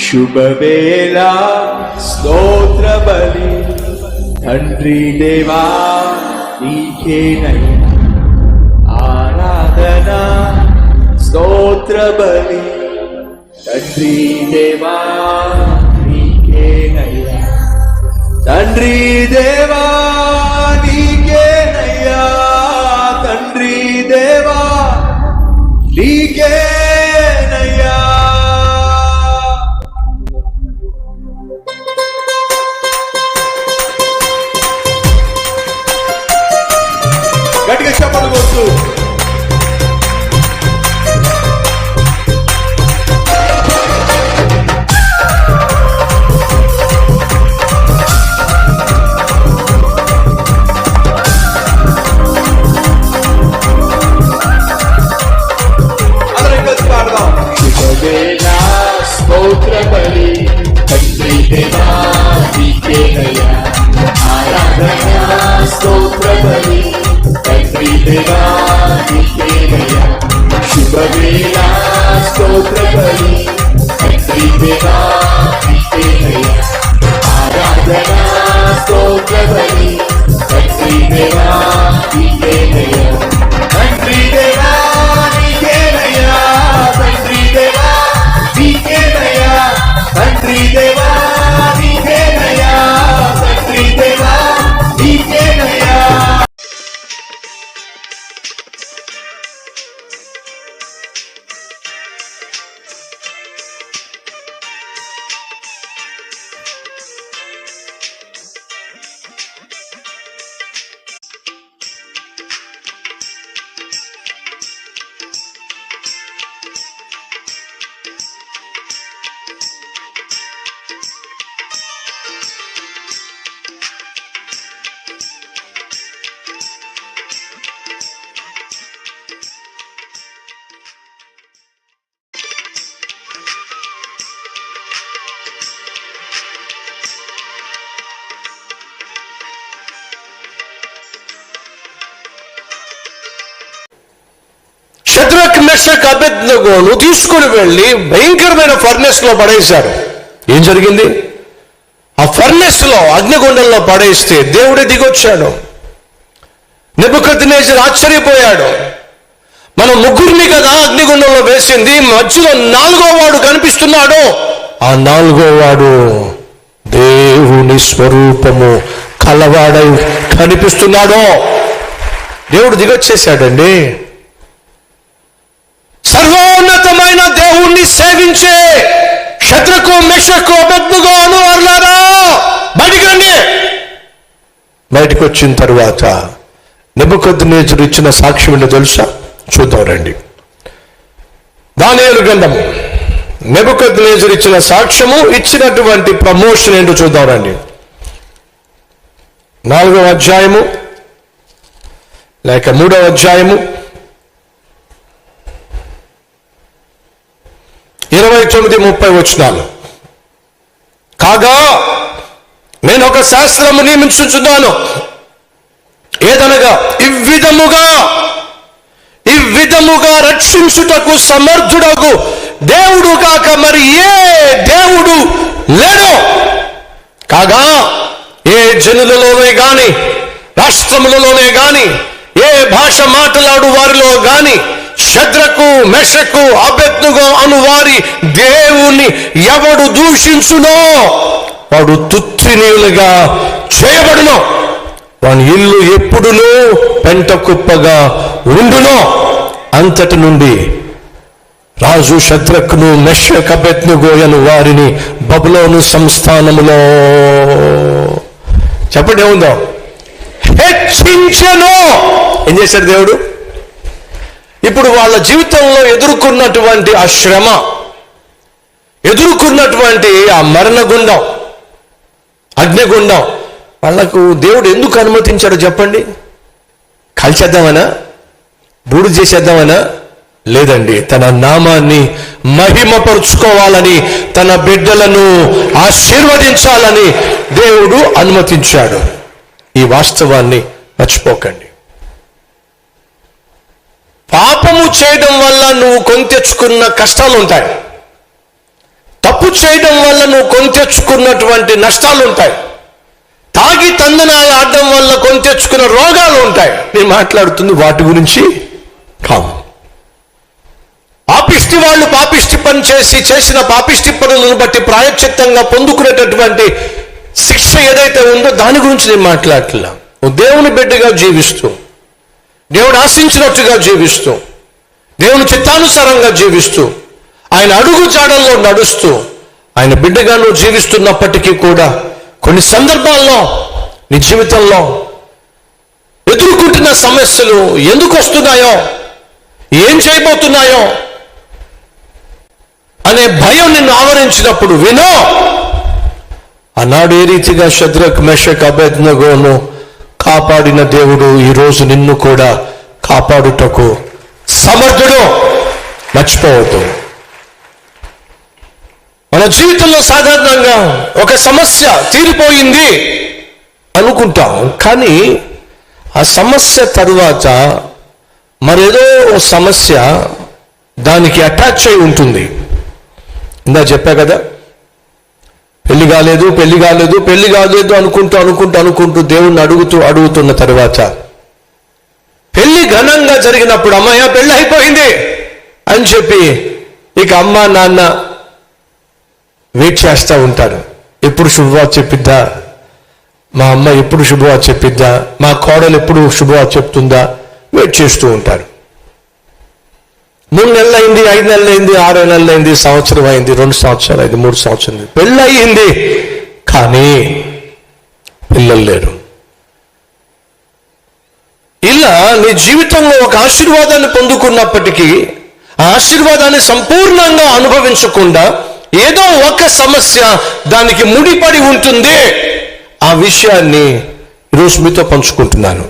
శుభవేళ స్తోత్ర బలి తండ్రి దేవా నీకేనయ్యా ఆరాధన స్తోత్ర బలి తండ్రి దేవా నీకేనయ్యా తండ్రి దేవా నీకేనయ్యా తండ్రి దేవా నీకేనయ్యా. గట్టిగా చెప్పండి కొట్టు. స్తోత్ర బలి తండ్రి దేవా నీకేనయ్యా ఆరాధన స్తోత్ర బలి తండ్రి దేవా నీకేనయ్యా శుభవేళ స్తోత్ర బలి తండ్రి దేవా నీకేనయ్యా ఆరాధన స్తోత్ర బలి తండ్రి దేవా నీకేనయ్యా తండ్రి దేవా నీకేనయ్యా తండ్రి దేవా నీకేనయ్యా తండ్రి దేవా నీకేనయ్యా తండ్రి దేవా నీకేనయ్యా. షద్రక్ మెషక్ అబేద్నెగోను తీసుకుని వెళ్ళి భయంకరమైన ఫర్నెస్ లో పడేశారు. ఏం జరిగింది? ఆ ఫర్నెస్ లో అగ్నిగుండంలో పడేస్తే దేవుడే దిగొచ్చాడు. నెబుకద్నెజర్ ఆశ్చర్యపోయాడు. మనం ముగ్గురిని కదా అగ్నిగుండంలో వేసింది, మధ్యలో 4వ వాడు కనిపిస్తున్నాడు. ఆ 4వ వాడు దేవుని స్వరూపము కలవాడై కనిపిస్తున్నాడు. దేవుడు దిగొచ్చేశాడండి. సర్వోన్నతమైన దేవుణ్ణి సేవించే షద్రకు మెషకు అబేద్నెగో అను వారులారా బయటికి రండి. బయటకు వచ్చిన తరువాత నెబుకద్నెజరు ఇచ్చిన సాక్ష్యం ఏంటో తెలుసా? చూద్దాం రండి. దానియేలు గ్రంథము నెబుకద్నెజరు ఇచ్చిన సాక్ష్యము, ఇచ్చినటువంటి ప్రమోషన్ ఏంటో చూద్దాం రండి. 4వ అధ్యాయము లేక 3వ అధ్యాయము 29-30 వచనాలు. కాగా నేను ఒక శాస్త్రము నియమించుచున్నాను, ఏదనగా ఇవ్విధముగా రక్షించుటకు సమర్థుడగు దేవుడు కాక మరి ఏ దేవుడు లేడు. కాగా ఏ జనులలోనే గాని, రాష్ట్రములలోనే గాని, ఏ భాష మాట్లాడు వారిలో గాని షద్రకు మెషకు అబేద్నెగో అను వారి దేవుణ్ణి ఎవడు దూషించునో వాడు తుత్తినీయులుగా చేయబడును. వాని ఇల్లు ఎప్పుడునూ పెంట కుప్పగా ఉండును. అంతటి నుండి రాజు షద్రకును మెషకు అబేద్నెగో అను వారిని బబులోను సంస్థానములో చెప్పండి ఏముందో హెచ్చించెను. ఏం చేశాడు దేవుడు? ఇప్పుడు వాళ్ళ జీవితంలో ఎదుర్కొన్నటువంటి ఆ శ్రమ, ఎదుర్కొన్నటువంటి ఆ మరణగుండం, అగ్నిగుండం, వాళ్ళకు దేవుడు ఎందుకు అనుమతించాడో చెప్పండి. కాల్చేద్దామనా? బూడు చేసేద్దామనా? లేదండి, తన నామాన్ని మహిమపరుచుకోవాలని, తన బిడ్డలను ఆశీర్వదించాలని దేవుడు అనుమతించాడు. ఈ వాస్తవాన్ని మర్చిపోకండి. పాపము చేయడం వల్ల నువ్వు కొని తెచ్చుకున్న కష్టాలు ఉంటాయి. తప్పు చేయడం వల్ల నువ్వు కొని తెచ్చుకున్నటువంటి నష్టాలు ఉంటాయి. తాగి తందనాలు ఆడడం వల్ల కొని తెచ్చుకున్న రోగాలు ఉంటాయి. నేను మాట్లాడుతుంది వాటి గురించి కాదు. పాపిష్టి వాళ్ళు పాపిష్టి పని చేసిన పాపిష్టి పనులను బట్టి ప్రాయశ్చిత్తంగా పొందుకునేటటువంటి శిక్ష ఏదైతే ఉందో దాని గురించి నేను మాట్లాడట్లా. దేవుని బిడ్డగా జీవిస్తూ, దేవుడు ఆశించినట్టుగా జీవిస్తూ, దేవుని చిత్తానుసారంగా జీవిస్తూ, ఆయన అడుగు జాడల్లో నడుస్తూ, ఆయన బిడ్డగా నువ్వు జీవిస్తున్నప్పటికీ కూడా కొన్ని సందర్భాల్లో నీ జీవితంలో ఎదుర్కొంటున్న సమస్యలు ఎందుకు వస్తున్నాయో, ఏం చేయబోతున్నాయో అనే భయం నిన్ను ఆవరించినప్పుడు వినో, ఆనాడు ఏ రీతిగా షద్రక్ మెషక్ అబేద్నెగోను కాపాడిన దేవుడు ఈరోజు నిన్ను కూడా కాపాడుటకు సమర్థుడు. మర్చిపోవద్దు. మన జీవితంలో సాధారణంగా ఒక సమస్య తీరిపోయింది అనుకుంటాం, కానీ ఆ సమస్య తరువాత మరేదో సమస్య దానికి అటాచ్ అయి ఉంటుంది. ఇందా చెప్పా కదా, పెళ్లి కాలేదు అనుకుంటూ దేవుణ్ణి అడుగుతున్న తర్వాత పెళ్లి ఘనంగా జరిగినప్పుడు అమ్మయ్య పెళ్లి అయిపోయింది అని చెప్పి ఇక అమ్మ నాన్న వెయిట్ చేస్తూ ఉంటారు. ఎప్పుడు శుభవార్త చెప్పిద్దా, మా అమ్మ ఎప్పుడు శుభవార్త చెప్పిద్దా, మా కోడలు ఎప్పుడు శుభవార్త చెప్తుందా వెయిట్ చేస్తూ ఉంటారు. 3 నెలలు అయింది, 5 నెలలు అయింది, 6 నెలలు అయింది, సంవత్సరం అయింది, 2 సంవత్సరాలు అయింది, 3 సంవత్సరాలు అయింది, పెళ్ళి అయ్యింది, కానీ పిల్లలు లేరు. ఇలా నీ జీవితంలో ఒక ఆశీర్వాదాన్ని పొందుకున్నప్పటికీ ఆ ఆశీర్వాదాన్ని సంపూర్ణంగా అనుభవించకుండా ఏదో ఒక సమస్య దానికి ముడిపడి ఉంటుంది. ఆ విషయాన్ని ఈరోజు మీతో పంచుకుంటున్నాను.